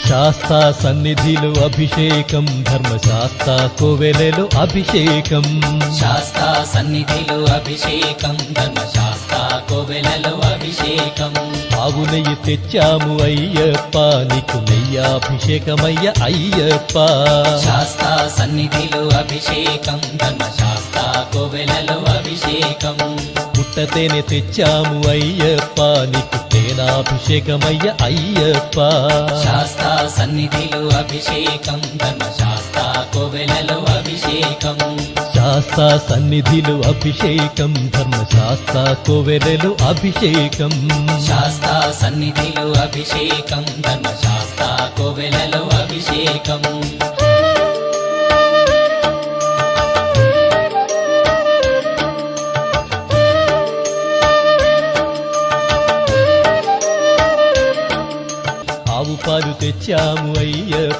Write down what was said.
శాస్తా సన్నిధిలో అభిషేకం, ధర్మశాస్త్ర కోవెలలో అభిషేకం. శాస్తా సన్నిధిలో అభిషేకం, ధర్మశాస్త్ర కోవెలలో అభిషేకం. ఆవు నెయ్యి తెచ్చాము అయ్యప్ప, నీకు నెయ్యాభిషేకమయ్య అయ్యప్ప. శాస్తా సన్నిధిలో అభిషేకం, ధర్మశాస్త్ర కోవెలలో అభిషేకం. పుట్టతేనె తెచ్చాము అయ్యప్ప, నీకు తేనాభిషేకమయ్య అయ్యప్ప. శాస్తా సన్నిధిలో అభిషేకం, ధర్మశాస్త్ర కోవెలలో అభిషేకం. శాస్తా సన్నిధిలో అభిషేకం, ధర్మశాస్త్ర కోవెలలో అభిషేకం. శాస్తా సన్నిధిలో అభిషేకం, ధర్మశాస్త్ర కోవెలలో అభిషేకం. ఆవు పాలు తెచ్చాము అయ్యప్ప,